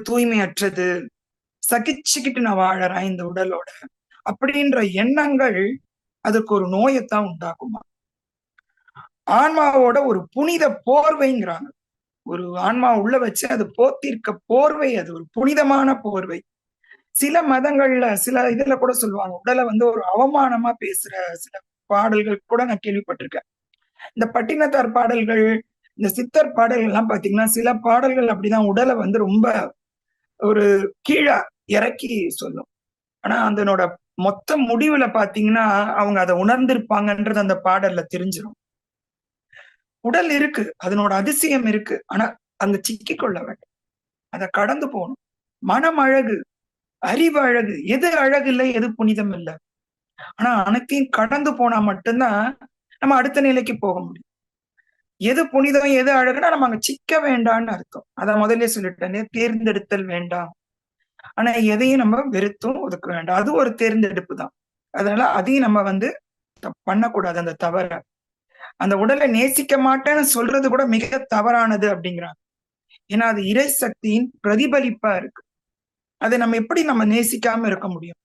தூய்மையற்றது, சகிச்சுக்கிட்டு நான் வாழறேன் இந்த உடலோட அப்படின்ற எண்ணங்கள் அதுக்கு ஒரு நோயத்தான் உண்டாக்குமா. ஆன்மாவோட ஒரு புனித போர்வைங்கிறாங்க. ஒரு ஆன்மா உள்ள வச்சு அது போத்திருக்க போர்வை, அது ஒரு புனிதமான போர்வை. சில மதங்கள்ல சில இதுல கூட சொல்லுவாங்க, உடலை வந்து ஒரு அவமானமா பேசுற சில பாடல்கள் கூட நான் கேள்விப்பட்டிருக்கேன். இந்த பட்டினத்தார் பாடல்கள், இந்த சித்தர் பாடல்கள் எல்லாம் பாத்தீங்கன்னா சில பாடல்கள் அப்படிதான் உடலை வந்து ரொம்ப ஒரு கீழே இறக்கி சொல்லும். ஆனா அதனோட மொத்த முடிவுல பாத்தீங்கன்னா அவங்க அதை உணர்ந்திருப்பாங்கன்றது அந்த பாடல்ல தெரிஞ்சிடும். உடல் இருக்கு, அதனோட அதிசயம் இருக்கு, ஆனா அங்க சிக்கிக் கொள்ள வேண்டும், அதை கடந்து போகணும். மனம் அழகு, அறிவு அழகு, எது அழகு இல்லை, எது புனிதம் இல்லை. ஆனா அனைத்தையும் கடந்து போனா மட்டும்தான் நம்ம அடுத்த நிலைக்கு போக முடியும். எது புனிதம் எது அழகுன்னா நம்ம அங்க சிக்க வேண்டாம்னு அர்த்தம். அத முதல்ல சொல்லிட்டேனே, தேர்ந்தெடுத்தல் வேண்டாம். ஆனா எதையும் நம்ம வெறுத்தும் ஒதுக்க வேண்டாம், அது ஒரு தேர்ந்தெடுப்பு தான். அதனால அதையும் நம்ம வந்து பண்ணக்கூடாது அந்த தவற. அந்த உடலை நேசிக்க மாட்டேன்னு சொல்றது கூட மிக தவறானது அப்படிங்கிறாங்க. ஏன்னா அது இறை சக்தியின் பிரதிபலிப்பா இருக்கு. அதை நம்ம எப்படி நம்ம நேசிக்காம இருக்க முடியும்?